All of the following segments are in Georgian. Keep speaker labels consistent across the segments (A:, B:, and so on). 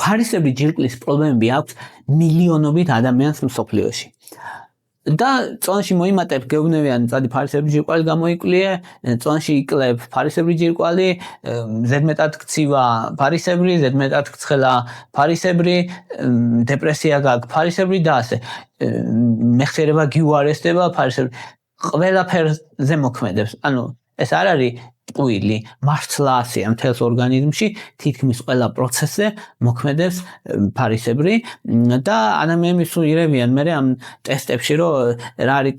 A: ფარისებრი ჯირკვლის პრობლემები აქვს მილიონობით ადამიანს მსოფლიოში. და წონში მოიმატებ გეუბნებიან მწვადი ფარისებრი ჯირკვალი გამოიკვლიე, წონში იკლებ ფარისებრი ჯირკვალი, ზედმეტად ქცივა ფარისებრი, ზედმეტად ქცხელა ფარისებრი, დეპრესია გაქვს ფარისებრი და ასე. მეხსიერება გიუარესტება ფარისებრი. ყველაფერზე მოქმედებს. ანუ ეს არ არის ტყუილი, მართლა ასეა მთელს ორგანიზმში, თითქმის ყველა პროცესზე მოქმედებს ფარისებრი და ადამიანები სულ ირევიან მე ამ ტესტებში, რომ რა არის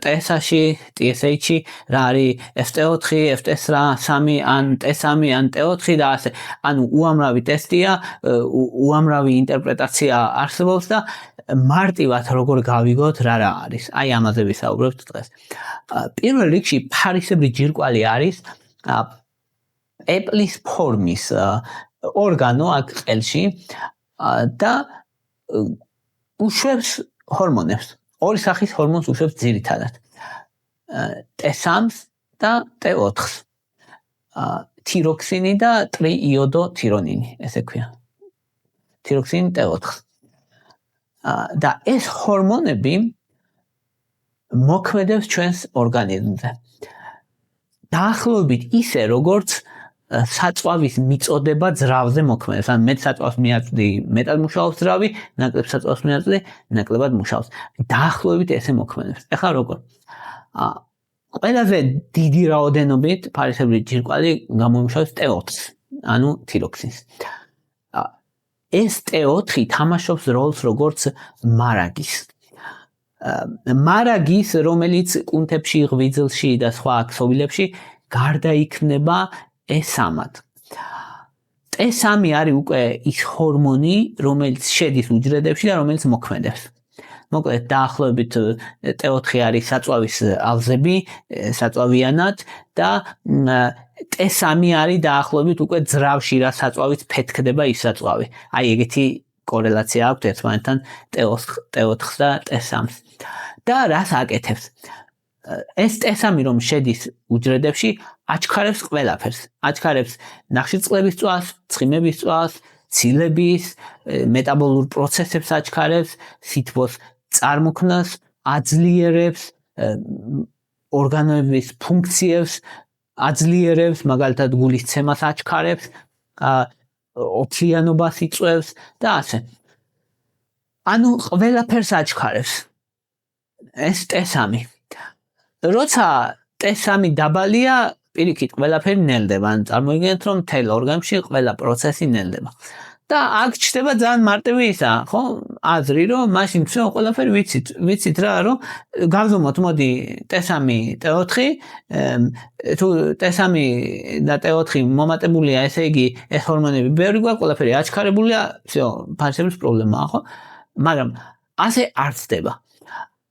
A: TSH-ში, TSH-ში, რა არის FT4, FT3 ან T3 ან T4 და ასე. ანუ უამრავი ტესტია, უამრავი ინტერპრეტაცია არსებობს და მარტივად როგორ გავიგოთ რა არის. აი ამაზე ვისაუბრებთ დღეს. პირველ რიგში ფარისებრი ჯირკვალი არის ეპლის ფორმის ორგანო აქ ყელში და უშვებს ჰორმონებს. ორი სახის ჰორმონს უშვებს ძირითადად. T3-ს და T4-ს. თიროქსინი და ტრიიოდოთირონინი, ესე ქვია. თიროქსინი T4-ს. და ეს ჰორმონები მოქმედებს ჩვენს ორგანიზმზე. დაახლოებით ისე, როგორც საწვავის მიწოდება ძრავზე მოქმედებს. ან მეტ საწვავს მიაწვდი, მეტად მუშაობს ძრავი, ნაკლებ საწვავს მიაწვდი, ნაკლებად მუშაობს. დაახლოებით ესე მოქმედებს. ეხლა როგორ? ყველაზე დიდი რაოდენობით ფარისებრი ჯირკვალი გამოიმუშავებს T4-ს, ანუ თიროქსინს. ეს T4 თამაშობს როლს როგორც მარაგის. მარაგის, რომელიც კუნთებში, ღვიძლში და სხვა ქსოვილებში გარდაიქმნება S3-ად. T3 არის უკვე ის ჰორმონი, რომელიც შედის უჯრედებში და რომელიც მოქმედებს. მოკლედ დაახლოებით T4 არის საწვავის ალზები, საწვავიანად და T3 არის დაახლოებით უკვე ძრავში რა საწვავით ფეთქდება ის საწვავი. აი ეგეთი კორელაცია აქვს ერთმანეთთან T4-ს და T3-ს. და რას აკეთებს? ეს T3 რომ შედის უჯრედებში, აჩქარებს ყველაფერს. აჩქარებს ნახშირწყლების წვას, ცხიმების წვას, ცილების, მეტაბოლურ პროცესებს აჩქარებს, სითბოს წარმოქმნას, აძლიერებს, ორგანოების ფუნქციებს აძლიერებს, მაგალითად გულის ცემას აჩქარებს, ოფლიანობას იწვევს და ასე. ანუ ყველაფერს აჩქარებს. ეს T3. როცა T3 დაბალია, პირიქით ყველაფერი ნელდება. ან წარმოიდგინეთ, რომ მთელ ორგანიზმში ყველა პროცესი ნელდება. და აქ ჩნდება ძალიან მარტივი ისა, ხო? აზრი, რომ მაშინ всё ყველაფერი ვიცით რა, რომ გავზომოთ, მოდი T3, T4, თუ T3 და T4 მომატებულია, ესე იგი ეს ჰორმონები ბევრი გვაქვს, ყველაფერი აჩქარებულია, всё, ფარისებრის პრობლემაა, ხო? მაგრამ ასე არ ხდება.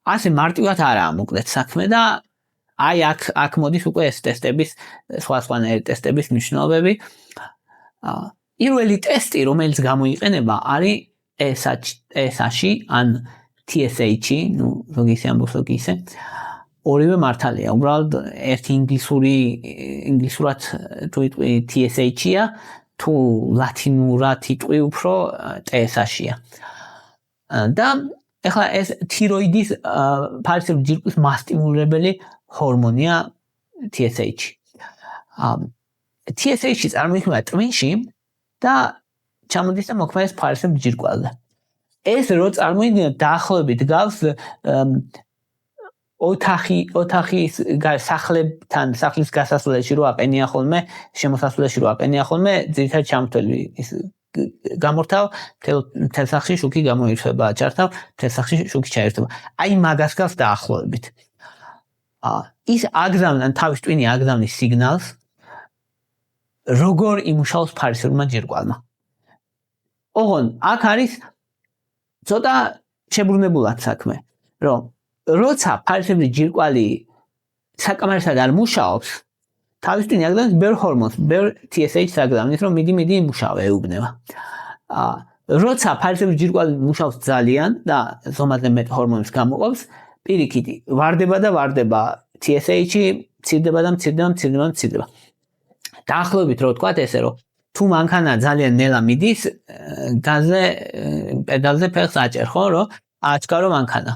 A: ასე მარტივად არაა მოკლედ საქმე და აი აქ მოდის უკვე ეს ტესტების, სხვადასხვანაირი ტესტების მნიშვნელობები. პირველი ტესტი, რომელიც გამოიყენება, არის TSH-ი ან TSH-ი, ნუ ზოგი ისე ამბობს, ზოგი ისე. ორივე მართალია. უბრალოდ ერთი ინგლისურად თუ იტყვი TSH-ია, თუ ლათინურად იტყვი უფრო TSH-ია. და ეხლა ეს თიროიდის ფარისებრი ჯირკვლის მასტიმულირებელი ჰორმონია TSH. TSH-ი წარმოიქმნება ტვინში და ჩამოდის და მოქმედებს ფარისებრი ჯირკვალზე. ეს რო წარმოიდგინეთ დაახლოებით გავს ოთახის სახლებთან, სახლის გასასვლელში რო აყენია ხოლმე, შემოსასვლელში რო აყენია ხოლმე, ძირითადად ჩამთველი ის გამორთავ, მთელ სახლში შუქი გამოირჩება, ჩართავ, მთელ სახლში შუქი ჩაირთვება. აი მაგას გავს დაახლოებით. ის აგზავნან თავის ტვინი აგზავნის სიგნალს, როგორ იმუშაოს ფარისებრმა ჯირკვალმა. ოღონ აქ არის ცოტა შებრუნებულად საქმე, რომ როცა ფარისებრი ჯირკვალი საკამარისად არ მუშაობს, თავის ტვინი აგზავნის ბევრ ჰორმონს, ბევრ TSH-ს აგზავნის, რომ მიდი იმუშავა, ეუბნება. როცა ფარისებრი ჯირკვალი მუშაობს ძალიან და ზომაზე მეტ ჰორმონს გამოყოფს, პირიქით ვარდება და ვარდება TSH-ი, მცირდება და მცირდება. დაახლოებით რო ვთქვათ ესე, რომ თუ მანქანა ძალიან ნელა მიდის, გაზზე პედალზე ფეხს აჭერ, ხო, რომ აჩქარო მანქანა.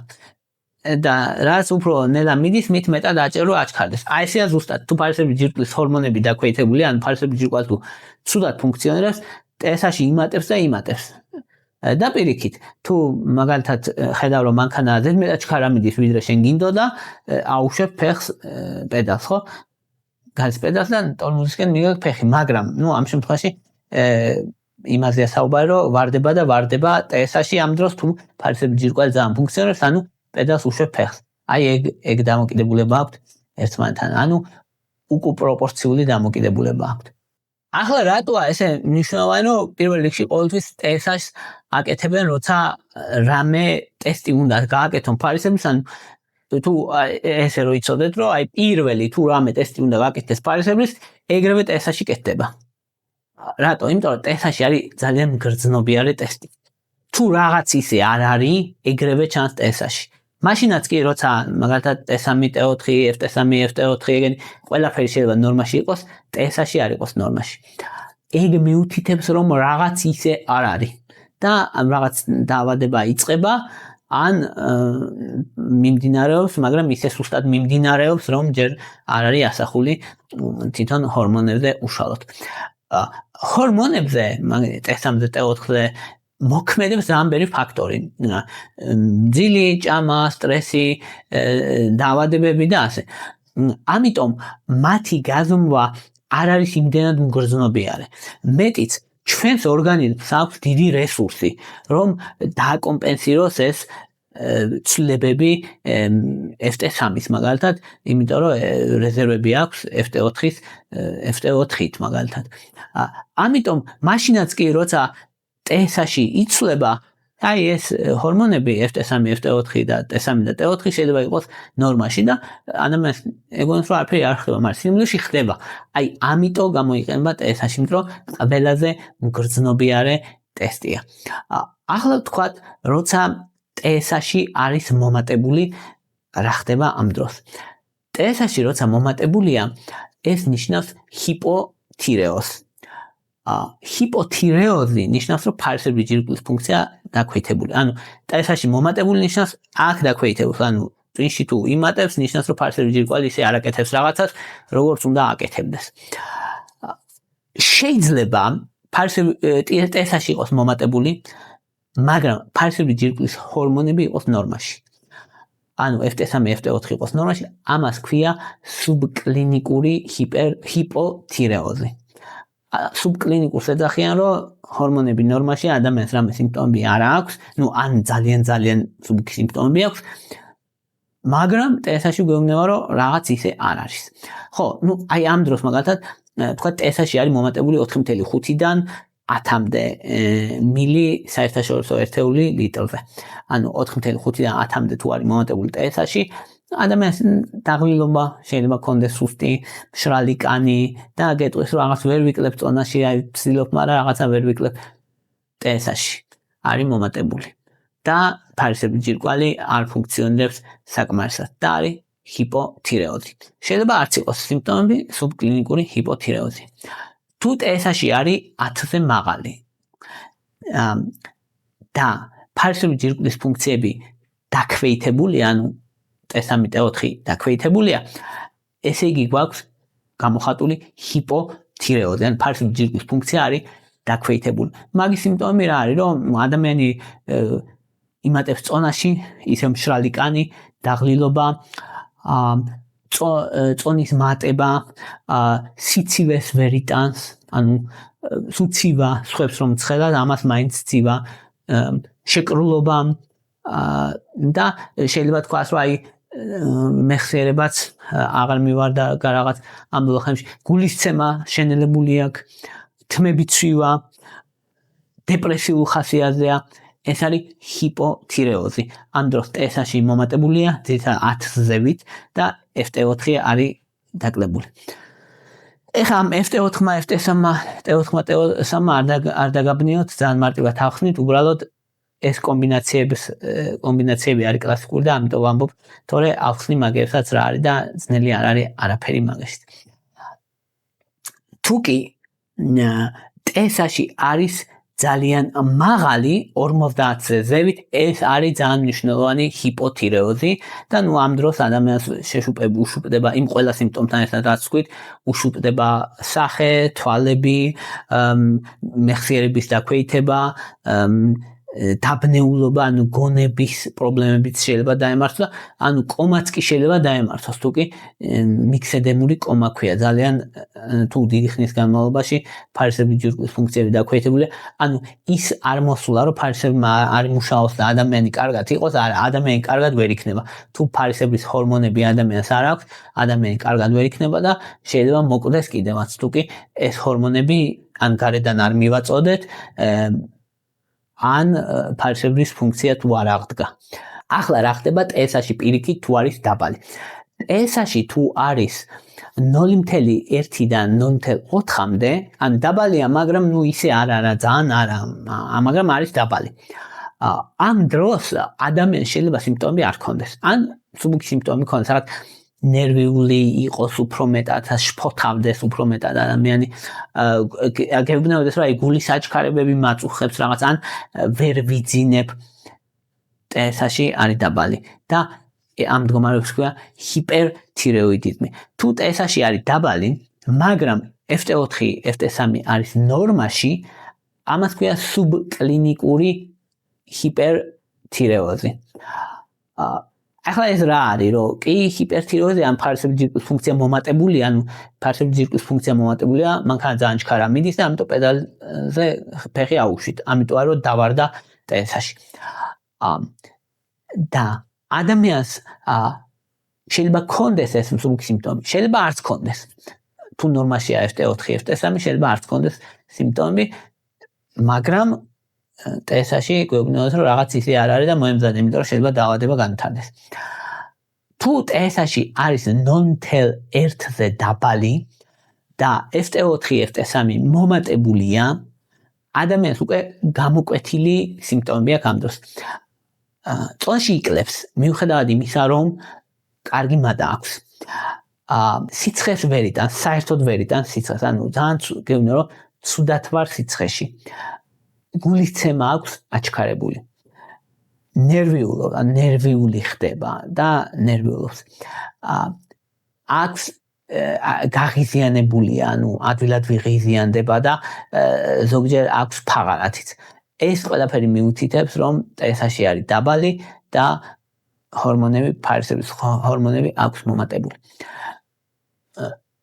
A: და რაც უფრო ნელა მიდის, მით მეტად აჭერ, რომ აჩქარდეს. აი ესეა ზუსტად, თუ ფარისებრი ჯირკვლის ჰორმონები დაქვეითებულია, ან ფარისებრი ჯირკვლა თუ ცუდად ფუნქციონირებს, TSH-ი იმატებს და იმატებს. და პირიქით, თუ მაგალითად ხედავ რომ მანქანა ზედმეტად ჩქარა მიდის, ვიდრე შენ გინდოდა, აუშვებ ფეხს პედალს, ხო? გალის პედალს და ტორმოზისკენ მიგებ ფეხი, მაგრამ, ამ შემთხვევაში იმაზეა საუბარი, რომ ვარდება TSH-ი ამ დროს თუ ფარისებრი ჯირკვალი ძალიან ფუნქციონირებს, ანუ პედალს უშვებ ფეხს. აი ეგ დამოკიდებულება აქვს ერთმანეთთან, ანუ უკუპროპორციული დამოკიდებულება აქვს. ახლა რატოა ესე მნიშვნელოვანი, რომ პირველ რიგში ყოველთვის TSH-ს აკეთებენ, როცა რამე ტესტი უნდა გააკეთონ ფარისებრის, ანუ თუ ესე რომ იცოდეთ, რომ აი პირველი თუ რამე ტესტი უნდა გააკეთდეს ფარისებრის, ეგრევე TSH-ი კეთდება. რატო? იმიტომ რომ TSH-ი არის ძალიან გრძნობიარე ტესტი. თუ რაღაც ისე არ არის, ეგრევე ჩანს TSH-ი. მაშინაც კი როცა მაგალითად T3, T4, FT3, FT4 ეგენი ყველაფერი შეიძლება ნორმაში იყოს, TSH-ი არ იყოს ნორმაში. ეგ მიუთითებს რომ რაღაც ისე არ არის და რაღაც დაავადება იწყება, ან მიმდინარეობს, მაგრამ ისე სუსტად მიმდინარეობს, რომ ჯერ არ არის ასახული თვითონ ჰორმონებზე უშუალოდ. ჰორმონებზე, T3-ზე, T4-ზე მოქმედებს ძალიან ბევრი ფაქტორი. ძილი, ჭამა, სტრესი, დაავადებები და ასე. ამიტომ მათი გაზომვა არ არის იმდენად მგრძნობიარე. მეტიც ჩვენს ორგანიზმს აქვს დიდი რესურსი, რომ დააკომპენსიროს ეს ცვლილებები FT3-ის მაგალითად, იმიტომ რომ რეზერვები აქვს FT4-ით მაგალითად. ამიტომ მაშინაც კი როცა TSH-ი იცვლება, აი ეს ჰორმონები FT3, FT4 და T3 და T4 შეიძლება იყოს ნორმაში და ადამიანს ეგონს რომ არაფერი არ ხდება, მაგრამ სიმძლეში ხდება. აი ამიტომ გამოიყენება TSH, იმიტომ რომ ყველაზე მგრძნობიარე ტესტია. ახლა ვთქვათ, როცა TSH-ი არის მომატებული, რა ხდება ამ დროს? TSH-ი როცა მომატებულია, ეს ნიშნავს ჰიპოთირეოზს. ჰიპოთირეოზი ნიშნავს, რომ ფარისებრი ჯირკვლის ფუნქცია დაქვეითებული. ანუ TSH-ი მომატებული ნიშნავს, აქ დაქვეითებს, ანუ წინში თუ იმატებს, ნიშნავს, რომ ფარისებრი ჯირკვალი ისე არ აკეთებს რაღაცას, როგორც უნდა აკეთებდეს. შეიძლება TSH-ი იყოს მომატებული, მაგრამ ფარისებრი ჯირკვლის ჰორმონები იყოს ნორმაში. ანუ FT3, FT4 იყოს ნორმაში, ამას ქვია სუბკლინიკური ჰიპოთირეოზი. სუბკლინიკურს ეძახიან, რომ ჰორმონები ნორმაში, ადამიანს რამე სიმპტომები არ აქვს, ან ძალიან სიმპტომები აქვს, მაგრამ TSH-ი გვეუბნება, რომ რაღაც ისე არ არის. ხო, აი ამ დროს მაგალითად, თქვა TSH-ი არის მომატებული 4.5-დან 10-მდე მილი საერთაშორისო ერთეული litrზე. ანუ 4.5-დან 10-მდე თუ არის მომატებული TSH-ი, ადამიანს დაღლილობა შეიძლება კონდეს სუსტი, მშრალი კანი და გეტყვის რომ რაღაც ვერ ვიკლებ წონაში, აი ვცდილობ, მაგრამ რაღაცა ვერ ვიკლებ. TSH-ი არის მომატებული და ფარისებრი ჯირკვალი არ ფუნქციონირებს საკმარისად და არის ჰიპოთირეოზი. შეიძლება არც იყოს სიმპტომები, სუბკლინიკური ჰიპოთირეოზი. თუ TSH-ი არის 10-ზე მაღალი და ფარისებრი ჯირკვლის ფუნქციები დაქვეითებულია, ანუ T3, T4 დაქვეითებულია, ესე იგი გვაქვს გამოხატული ჰიპოთირეოზი, ანუ ფარისებრი ჯირკვლის ფუნქცია არის დაქვეითებული. მაგის სიმპტომები რა არის, რომ ადამიანი იმატებს წონაში, ისე მშრალი კანი, დაღლილობა, წონის მატება, სიცივეს ვერ იტანს, ანუ სუცივა, სხვებს რომ ცხელად, ამას მაინც ცივა, შეკრულობა და შეიძლება თქვას, რომ აი მეხსიერებაც აღარ მივარდა რაღაც ამ ბოლო ხემში, გულისცემა შენელებული აქვს, თმები ცვივა, დეპრესიულ ხასიათზეა, ეს არის ჰიპოთირეოზი. ამ დროს TSH-ი მომატებულია ძირითადად 10-ზევით და FT4 არის დაკლებული. ეხლა ამ FT4-მა, FT3-მა, T4-მა არ დაგაბნიოთ, ძალიან მარტივად ავხსნით, უბრალოდ ეს კომბინაციები არის კლასიკური და ამიტომ ვამბობ, თორე ავხსნი მაგებსაც რა არის და ძნელი არ არის არაფერი მაგაშით. თუ კი TSH-ში არის ძალიან მაღალი 50-ზე ზევით, ეს არის ძალიან მნიშვნელოვანი ჰიპოთირეოზი და ამ დროს ადამიანს უშუპდება იმ ყველა სიმპტომთან ერთად, რაც ვთქვით, უშუპდება სახე, თვალები, მეხსიერების დაქვეითება, დაბნეულობა, გონების პრობლემებიც შეიძლება დაემართოს და კომაც კი შეიძლება დაემართოს, თუკი მიქსედემური კომა ქვია, ძალიან თუ დიდი ხნის განმავლობაში ფარისებრი ჯირკვლის ფუნქციები დაქვეითებულია, ის არ მოსულა, რომ ფარისებმა არ იმუშაოს და ადამიანი კარგად იყოს, არა, ადამიანი კარგად ვერ იქნება. თუ ფარისებრის ჰორმონები ადამიანს არ აქვს, ადამიანი კარგად ვერ იქნება და შეიძლება მოკვდეს კიდევაც, თუკი ეს ჰორმონები ან გარედან არ მივაწოდეთ, ან ფარისებრის ფუნქცია თუ არ აღდგა. ახლა რა ხდება TSH-ში პირიქით თუ არის დაბალი. TSH-ში თუ არის 0.1-დან 0.4-მდე, ან დაბალია, მაგრამ ისე არ არა, ძალიან არა, მაგრამ არის დაბალი. ამ დროს ადამიანს შეიძლება სიმპტომები არ ჰქონდეს. ან სუბუქი სიმპტომები ჰქონდეს, რაღაც ნერვიული იყოს უფრო მეტად, შფოთავდეს უფრო მეტად ადამიანი, გეუბნებოდეს, რომ გულის აჩქარებები მაწუხებს რაღაც, ან ვერ ვიძინებ, TSH-ში არის დაბალი და ამ მდგომარეობას ქვია ჰიპერთირეოიდიზმი. თუ TSH-ში არის დაბალი, მაგრამ FT4, FT3 არის ნორმაში, ამას ქვია სუბკლინიკური ჰიპერთირეოზი. ახლა ეს რა არის, რომ კი ჰიპერთირეოზი ან ფარისებრი ჯირკვლის ფუნქცია მომატებულია, ფარისებრი ჯირკვლის ფუნქცია მომატებულია, მანქანა ძალიან ჩქარა მიდის და ამიტომ პედალზე ფეხი აუშვით. ამიტომ რომ დავარდა TSH-ში. და ადამიანს შეიძლება ჰქონდეს ეს მსუბუქი სიმპტომები, შეიძლება არც ჰქონდეს. თუ ნორმაშია FT4, FT3, შეიძლება არც ჰქონდეს სიმპტომები, მაგრამ TSH-ში გვეუბნებოდეს, რომ რაღაც ისე არ არის და მოემზადე, იმიტომ რომ შეიძლება დაავადება განვითარდეს. თუ TSH-ში არის 0.1-ზე დაბალი და FT4, FT3 მომატებულია, ადამიანს უკვე გამოკვეთილი სიმპტომები აქვს ამ დროს. წონში იკლებს, მიუხედავად იმისა, რომ კარგი მადა აქვს. სიცხეს ვერ იტანს, საერთოდ ვერ იტანს სიცხეს, ძალიან გეუბნები, რომ ცუდად ვარ სიცხეში. გულისცემა აქვს აჩქარებული. ნერვიული ხდება და ნერვიულობს. აქვს გაღიზიანებულია, ადვილად ვიღიზიანდება და ზოგჯერ აქვს ფაღარათიც. ეს ყველაფერი მიუთითებს, რომ TSH-ში არის დაბალი და ჰორმონები, ფარისებრის ჰორმონები აქვს მომატებული.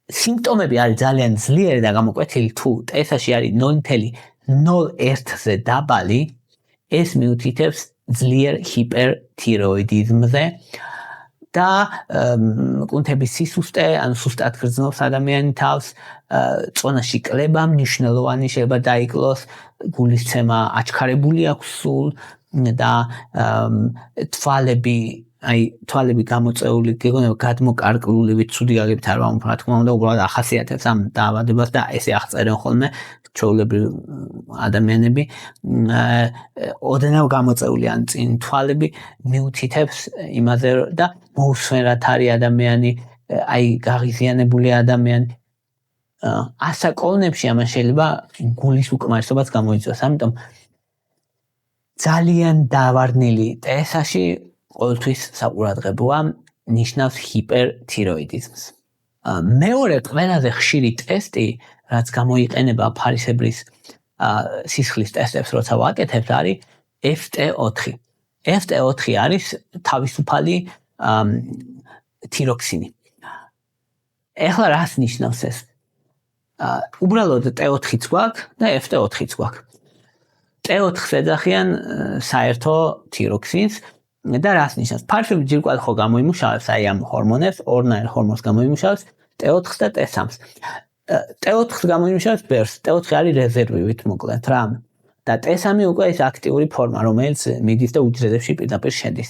A: სიმპტომები არის ძალიან ძლიერი და გამოკვეთილი, თუ TSH-ში არის 0.01-ზე დაბალი, ეს მიუთითებს ძლიერ ჰიპერთიროიდიზმზე და კუნთების სისუსტე, ან სუსტად გრძნობს ადამიანი თავს, წონაში კლება მნიშვნელოვანი შეიძლება დაიკლოს, გულისცემა აჩქარებული აქვს სულ და თვალები გამოწეული, გეგონება გადმოკარკლული, ცუდი გაგებით არ ვამბობ, რა თქმა უნდა, უბრალოდ ახასიათებს ამ დაავადებას და ესე აღწერენ ხოლმე ჩვეულებრივ ადამიანები, ოდნავ გამოწეული ან წინ თვალები მიუთითებს იმაზე და მოусვენად არის ადამიანი, გაღიზიანებული ადამიანი. ასაკოვნებში ამან შეიძლება გულის უკმარისობაც გამოიწვიოს, ამიტომ ძალიან დავარდნილი TSH-ში ყოველთვის საყურადღებოა, ნიშნავს ჰიპერთიროიდიზმს. მეორე ყველაზე ხშირი ტესტი, რაც გამოიყენება ფარისებრის სისხლის ტესტებს, როცა ვაკეთებთ, არის FT4. FT4 არის თავისუფალი თიროქსინი. ეხლა რას ნიშნავს ეს? უბრალოდ T4-იც გვაქვს და FT4-იც გვაქვს. T4-ს ეძახიან საერთო თიროქსინს და რას ნიშნავს? ფარისებრი ჯირკვალი ხო გამოიმუშავებს ამ ჰორმონებს, ორნაირ ჰორმონს გამოიმუშავებს, T4-ს და T3-ს. T4-ს გამოიმუშავებს ბერს, T4 არის რეზერვივით მოკლედ რა. და T3 უკვე ის აქტიური ფორმა, რომელიც მიდის და უჯრედებში პირდაპირ შედის.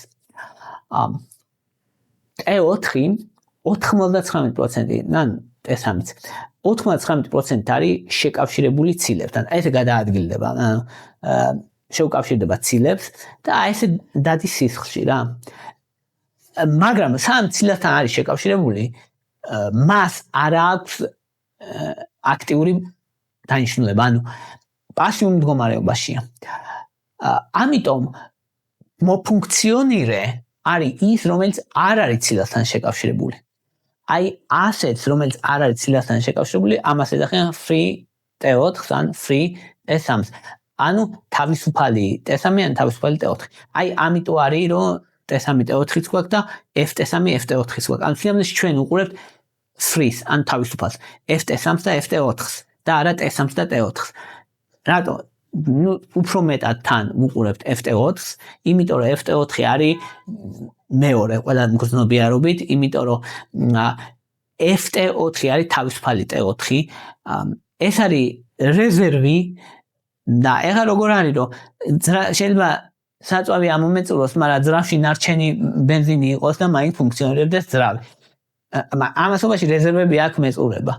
A: T4 99%-თან T3-ც 99% არის შეკავშირებული ცილებთან. ესე გადაადგილდება, შეუკავშირდება ცილებს და ესე დადის სისხლში რა. მაგრამ სამ ცილებთან არის შეკავშირებული, მას არ აქვს აქტიური დანიშნულება, ანუ პასიურ მდგომარეობაშია. ამიტომ მოფუნქციონირე არის ის, რომელიც არ არის ცილასთან შეკავშირებული. აი ასეთს, რომელიც არ არის ცილასთან შეკავშირებული, ამას ეძახიან free T4-ს ან free T3-ს. ანუ თავისუფალი T3 ან თავისუფალი T4. აი ამიტომ არის, რომ T3 T4-იც გვაქვს და FT3 FT4-იც გვაქვს. ანუ სინამდვილეში ჩვენ უყურებთ free-ს ან თავისუფალს, FT3-ს და FT4-ს და არა T3-ს და T4-ს. რატო? უფრო მეტად თან უყურებთ FT4-ს, იმიტომ რომ FT4 არის მეორე ყველა მგრძნობიარობით, იმიტომ რომ FT4 არის თავისუფალი T4. ეს არის რეზერვი და ეხლა როგორ არის, რომ შეიძლება საწვავი ამომეწუროს, მაგრამ ძრავში ნარჩენი ბენზინი იყოს და მაინც ფუნქციონირებდეს ძრავი. ამასობაში რეზერვები აქვს მეწურება.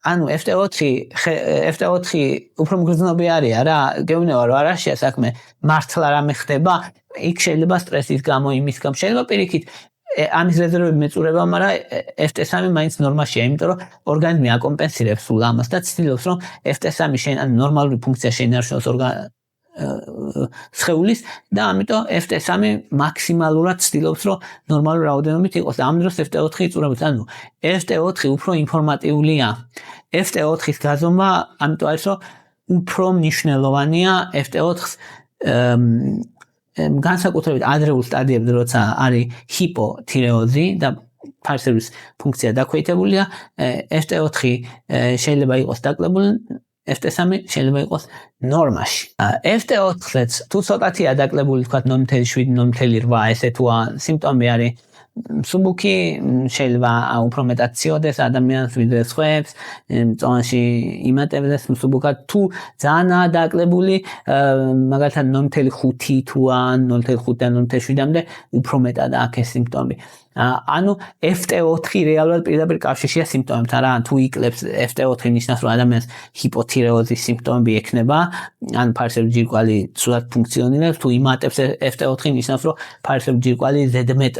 A: ანუ FT4 უფრო მგრძნობიარია რა, გეუბნება რომ არაშია საქმე, მართლა რამე ხდება, იქ შეიძლება სტრესის გამო, იმის გამო, შეიძლება პირიქით ამის რეზერვები მეწურება, მაგრამ FT3 მაინც ნორმაშია, იმიტომ რომ ორგანიზმი აკომპენსირებს სულ ამას და ცდილობს, რომ FT3 ანუ ნორმალური ფუნქცია შეინარჩუნოს სხეულის და ამიტომ FT3 მაქსიმალურად ცდილობს, რომ ნორმალური რაოდენობით იყოს და ამ დროს FT4 იწურებს. ანუ FT4 უფრო ინფორმატიულია. FT4-ის გაზომა ამიტომ არის, რომ უფრო მნიშვნელოვანია FT4-ს განსაკუთრებით ადრეულ სტადიებზე, როცა არის ჰიპოთირეოზი და ფარსების ფუნქცია დაქვეითებულია, FT4 შეიძლება იყოს დაკლებული, FT3 შეიძლება იყოს ნორმაში. FT4-ს თუ ცოტათია დაკლებული, თქვათ 0.7, 0.8, ესე თუა სიმპტომი არის მსუბუქი, შეიძლება უფრო მეტად ციოდეს ადამიანს ვიდრე სხვებს, წონაში იმატებდეს მსუბუქად, თუ ძალიანაა დაკლებული, მაგალითად 0.5 თუ ან 0.5-დან 0.7-მდე უფრო მეტად აქვს ეს სიმპტომი. ანუ FT4 რეალურად პირდაპირ კავშირშია სიმპტომებთან რა, თუ იკლებს FT4 ნიშნავს, რომ ადამიანს ჰიპოთირეოზის სიმპტომები ექნება, ან ფარსები ჯირკვალი ცუდად ფუნქციონირებს, თუ იმატებს FT4 ნიშნავს, რომ ფარსები ჯირკვალი ზედმეტ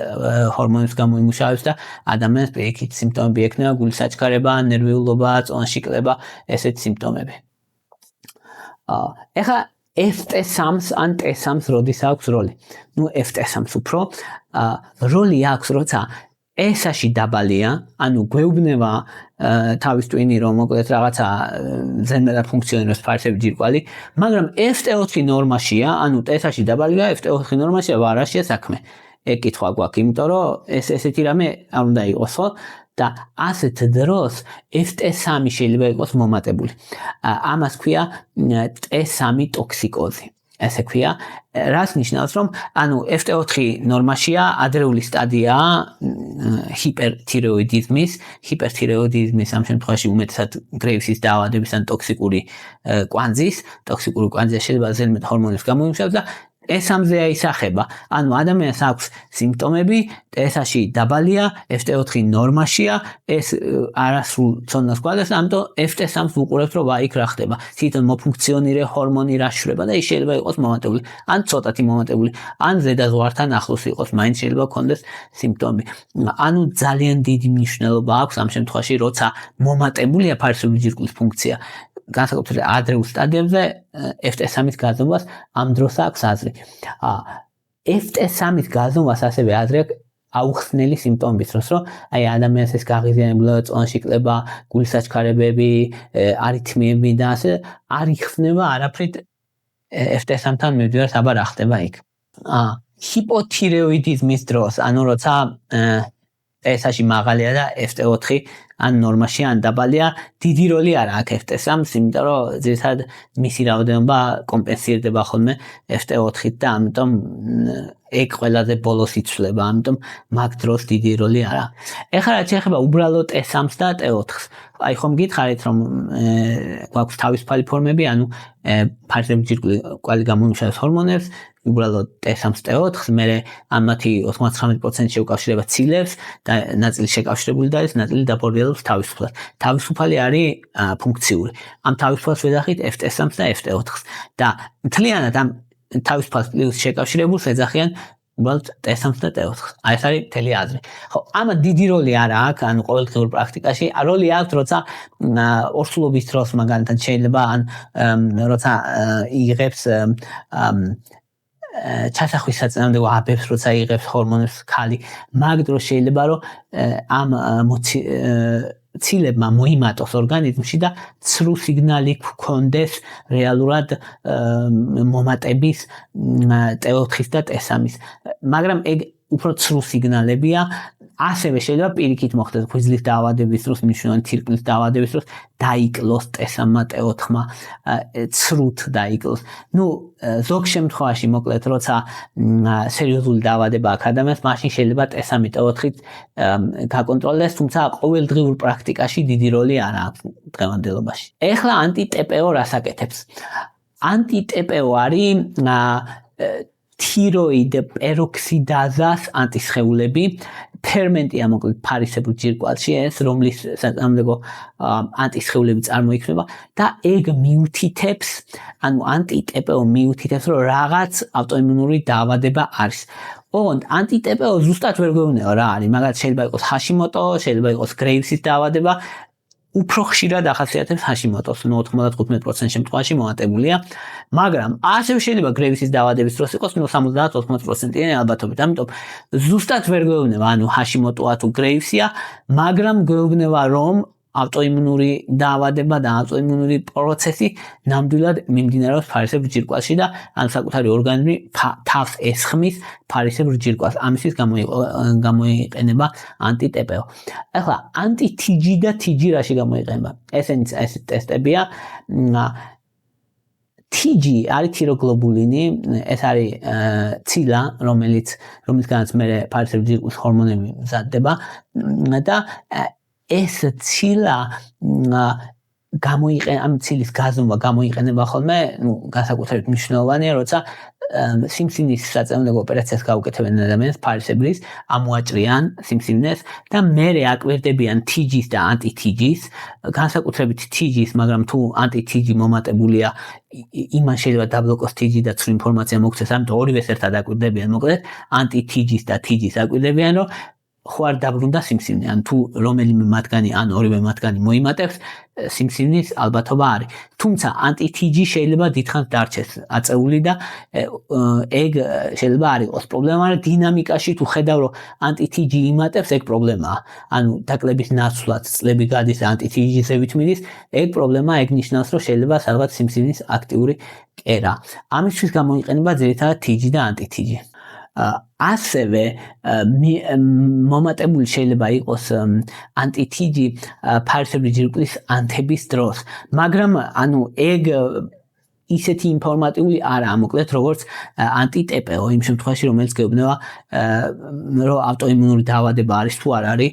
A: ჰორმონებს გამოიმუშავებს და ადამიანს პირიქით სიმპტომები ექნება, გულის აჩქარება, ნერვიულობა, წონაში კლება, ესეთი სიმპტომები. ეხლა FT3-ს ან T3-ს როდის აქვს როლი? ნუ FT3-ს უფრო როლი აქვს, როცა S-ში დაბალია, ანუ გვეუბნება თავის ტვინი, რომ მოკლედ რაღაცა ზედმეტად ფუნქციონირებს ფარსები ჯირკვალი, მაგრამ FT4 ნორმაშია, ანუ T-ში დაბალია, FT4 ნორმაშია, ვარაშია საქმე. ეგ კითხვა გვაქვს, იმიტომ რომ ესეთი რამე არ უნდა იყოს, ხო? და ასეთ დროს FT3 შეიძლება იყოს მომატებული. ამას ქვია T3 ტოქსიკოზი. ესე ქვია, რას ნიშნავს, რომ ანუ FT4 ნორმაშია, ადრეული სტადიაა ჰიპერთირეოიდიზმის, ამ შემთხვევაში უმეტესად გრეივსის დაავადების ან ტოქსიკური კვანძია შეიძლება ზედმეტ ჰორმონებს გამოიმუშავებს და S3-ზეა ისახება. ანუ ადამიანს აქვს სიმპტომები, S-ში დაბალია, FT4 ნორმაშია, ეს არასრულ ცოდნას გვაძლევს, ამიტომ FT3-ს ვუყურებთ, რომ იქ რა ხდება. თვითონ მოფუნქციონირე ჰორმონი რა შრება და ის შეიძლება იყოს მომატებული, ან ცოტათი მომატებული, ან ზედაზღვართან ახლოს იყოს, მაინც შეიძლება გქონდეს სიმპტომები. ანუ ძალიან დიდი მნიშვნელობა აქვს ამ შემთხვევაში, როცა მომატებულია ფარსული ჯირკვლის ფუნქცია. განსაკუთრებით ადრეულ სტადიებზე FT3-ის გაზომვას ამ დროს აქვს აზრი. FT3-ის გაზომვას ასევე აზრი აქვს აუხსნელი სიმპტომების დროს, რომ აი ადამიანს ეს გაღიზიანება, წონაში კლება, გულის აჩქარებები, არითმიები და ასე არ იხსნება არაფრით FT3-თან მივდივარ, აბა რა ხდება იქ. ჰიპოთირეოიდიზმის დროს, ანუ როცა S-ში მაღალია და FT4 ან ნორმაში ან დაბალია, დიდი როლი არ აქვს FT3-ს, იმიტომ რომ ძირითადად მისი რაოდენობა კომპენსირდება ხოლმე FT4-ით და ამიტომ ეგ ყველაზე ბოლოს იცვლება, ამიტომ მაგ დროს დიდი როლი არ აქვს. ეხლა რაც შეეხება უბრალოდ T3-ს და T4-ს, აი ხომ გითხარით, რომ გვაქვს თავისუფალი ფორმები, ანუ ფარსები ჯირკვალი გამოიმუშავებს ჰორმონებს, უბრალოდ T3-ს, T4-ს, მერე ამათი 99% შეუკავშირება ცილებს და ნაწილი შეკავშირებული და არის, ნაწილი დაბორბილებს თავისუფლად. თავისუფალი არის ფუნქციური. ამ თავისუფალს ვეძახით FT3-ს და FT4-ს და მთლიანად ამ თავისუფალს პლუს შეკავშირებულს ეძახიან უბრალოდ T3 და T4. აი ეს არის მთელი აზრი. ხო, ამათ დიდი როლი არ აქვს, ანუ ყოველდღიურ პრაქტიკაში, როლი აქვს, როცა ორსულობის დროს მაგალითად შეიძლება ან როცა იღებს ჩასახვის საწინააღმდეგო აბებს, როცა იღებს ჰორმონებს ქალი, მაგ დროს შეიძლება რომ ამ ცილებმა მოიმატოს ორგანიზმში და ცრუ სიგნალი გქონდეს რეალურად მომატების T4-ის და T3-ის. მაგრამ ეგ უფრო ცრუ სიგნალებია, ასევე შეიძლება პირიქით მოხდეს ღვიძლის დაავადების დროს, მნიშვნელოვანი თირკმლის დაავადების დროს დაიკლოს T3-მა, T4-მა, ცრუთ დაიკლოს. ნუ ზოგ შემთხვევაში მოკლედ როცა სერიოზული დაავადება აქვს ადამიანს, მაშინ შეიძლება T3, T4-ით გაკონტროლდეს, თუმცა ყოველდღიურ პრაქტიკაში დიდი როლი არ აქვს დღევანდელობაში. ეხლა ანტი-TPO რას აკეთებს? ანტი-TPO არის თიროიდ პეროქსიდაზას ანტისხეულები, ფერმენტია მოკლედ ფარისებრ ჯირკვალში ეს, რომლის საწინააღმდეგო ანტისხეულები წარმოიქმნება და ეგ მიუთითებს, ანუ ანტი-TPO მიუთითებს, რომ რაღაც ავტოიმუნური დაავადება არის. ოღონდ ანტი-TPO ზუსტად ვერ გვეუბნება რა არის, მაგალითად შეიძლება იყოს ჰაშიმოტო, შეიძლება იყოს გრეივსის დაავადება, უფრო ხშირად ახასიათებს ჰაშიმოტოს, 95% შემთხვევაში მომატებულია, მაგრამ ასევე შეიძლება გრეივსის დაავადების დროს იყოს 70-80%-იანი ალბათობით. ამიტომ ზუსტად ვერ გვეუბნება, ანუ ჰაშიმოტოა თუ გრეივსია, მაგრამ გვეუბნება, რომ ავტოიმუნური დაავადება და ავტოიმუნური პროცესი ნამდვილად მიმდინარეობს ფარისებრ ჯირკვალში და ან საკუთარი ორგანიზმი თავს ესხმის ფარისებრ ჯირკვალს. ამისთვის გამოიყენება ანტი-TPO. ახლა ანტი-TG და TG რაში გამოიყენება? ესენიც ეს ტესტებია. TG არის თიროგლობულინი, ეს არის ცილა, რომლისგანაც მე ფარისებრ ჯირკვალის ჰორმონები მზადდება და ეს ცილა ამ ცილის გაზომვა გამოიყენება ხოლმე, განსაკუთრებით მნიშვნელოვანია, როცა სიმსივნის საწინააღმდეგო ოპერაციას გაუკეთებენ ადამიანს ფარისებრის, ამოაჭრიან სიმსივნეს და მერე აკვირდებიან TG-ს და ანტი-TG-ს, განსაკუთრებით TG-ს, მაგრამ თუ ანტი-TG მომატებულია, იმან შეიძლება დაბლოკოს TG და ცრუ ინფორმაცია მოგცეს, ამიტომ ორივეს ერთად აკვირდებიან, მოკლედ ანტი-TG-ს და TG-ს აკვირდებიან, რომ ხო არ დაბრუნდა სიმსივნე, ან თუ რომელიმე მათგანი, ან ორივე მათგანი მოიმატებს, სიმსივნის ალბათობა არის. თუმცა ანტი-TG შეიძლება დიდხანს დარჩეს აწეული და ეგ შეიძლება არ იყოს პრობლემა, მაგრამ დინამიკაში თუ ხედავ, რომ ანტი-TG იმატებს, ეგ პრობლემაა. ანუ დაკლების ნაცვლად წლები გადის ანტი-TG-ზევით მიდის, ეგ პრობლემაა, ეგ ნიშნავს, რომ შეიძლება სადღაც სიმსივნის აქტიური კერა. ამისთვის გამოიყენება ძირითადად TG და ანტი-TG. ასევე მომატებული შეიძლება იყოს ანტი-TG ფარისებრი ჯირკვლის ანთების დროს, მაგრამ ანუ ეგ ისეთი ინფორმატიული არაა, მოკლედ როგორც ანტი-TPO იმ შემთხვევაში, რომელიც გეუბნება, რომ ავტოიმუნური დაავადება არის თუ არ არის,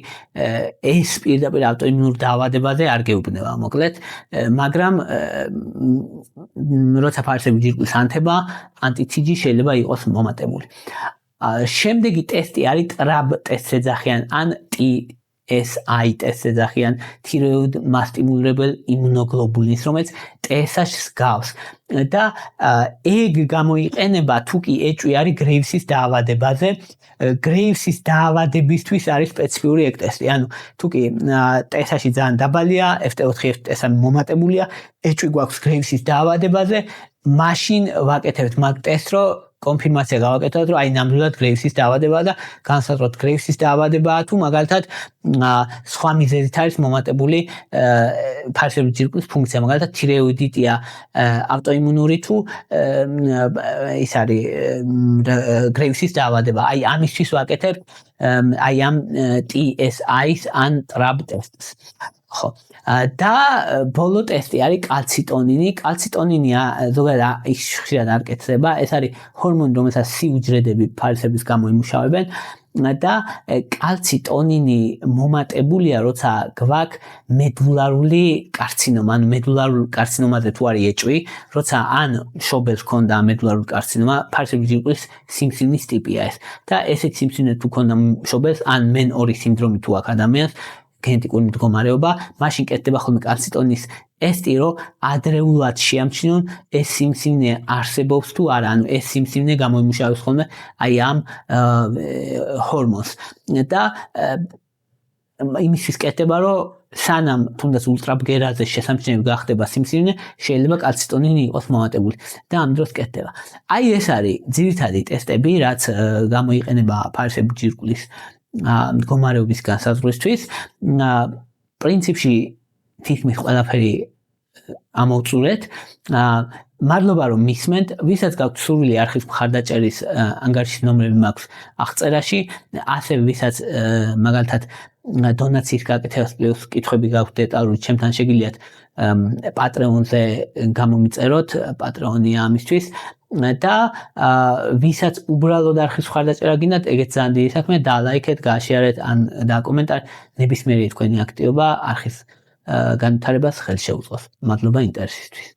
A: ეს პირდაპირ ავტოიმუნურ დაავადებაზე არ გეუბნება, მოკლედ, მაგრამ როცა ფარისებრი ჯირკვლის ანთება, ანტი-TG შეიძლება იყოს მომატებული. შემდეგი ტესტი არის ტრაბ ტესტს ეძახიან ან TSI ტესტს ეძახიან თიროიდ მასტიმულირებელ იმუნოგლობულინს, რომელიც TSH-ს გავს და ეგ გამოიყენება თუ კი ეჭვი არის გრეივსის დაავადებაზე. გრეივსის დაავადებისთვის არის სპეციფიური ეგ ტესტი. ანუ თუ კი TSH-ი ძალიან დაბალია, FT4, FT3 მომატებულია, ეჭვი გვაქვს გრეივსის დაავადებაზე, მაშინ ვაკეთებთ მაგ ტესტს, რომ კონფირმაცია გავაკეთოთ, რომ აი ნამდვილად გრეივსის დაავადებაა და განსაზღვროთ გრეივსის დაავადებაა თუ მაგალითად სხვა მიზეზით არის მომატებული ფარისებრი ჯირკვლის ფუნქცია, მაგალითად თიროიდიტია ავტოიმუნური თუ ის არის გრეივსის დაავადება. აი ამისთვის ვაკეთებთ აი ამ TSI-ს ან ტრაბ ტესტს. ხო. და ბოლო ტესტი არის კალციტონინი. კალციტონინი ზოგადად ხშირად არ კეთდება. ეს არის ჰორმონი, რომელსაც სიუჯრედები ფარისებრის გამო იმუშავებენ და კალციტონინი მომატებულია, როცა გვაქვს მედულარული კარცინომა, ანუ მედულარულ კარცინომაზე თუ არის ეჭვი, როცა ან შობელს ქონდა მედულარული კარცინომა, ფარისებრი ჯირკვლის სიმსივნის ტიპია ეს. და ესეთი სიმსივნე თუ ქონდა შობელს, ან MEN2 სინდრომი თუ აქვს ადამიანს, გენეტიკური მდგომარეობა, მაშინ კეთდება ხოლმე კალციტონის ტესტი, რომ ადრეულად შეამჩნიონ ეს სიმსივნე არსებობს თუ არა, ანუ ეს სიმსივნე გამოიმუშავებს ხოლმე აი ამ ჰორმონს და იმისთვის კეთდება, რომ სანამ თუნდაც ულტრაბგერაზე შესამჩნევი გახდება სიმსივნე, შეიძლება კალციტონინი იყოს მომატებული და ამ დროს კეთდება. აი ეს არის ძირითადი ტესტები, რაც გამოიყენება ფარისებრი ჯირკვლის მდგომარეობის განსაზღვრისთვის. პრინციპში თითქმის ყველაფერი ამოვწურეთ. მადლობა რომ მისმენთ, ვისაც გაქვთ სურვილი არხის მხარდაჭერის ანგარიშის ნომრები მაქვს აღწერაში, ასევე ვისაც მაგალითად დონაციის გაკეთებას პლუს კითხვები გაქვთ დეტალური, ჩემთან შეგიძლიათ პატრეონზე გამომიწეროთ, პატრეონია ამისთვის და ვისაც უბრალოდ არხის მხარდაჭერა გინდათ, ეგეც ძალიან დიდი საქმე, დალაიქეთ, გააშიარეთ ან დაკომენტარეთ, ნებისმიერი თქვენი აქტივობა არხის განვითარებას ხელს შეუწყობს. მადლობა ინტერესისთვის.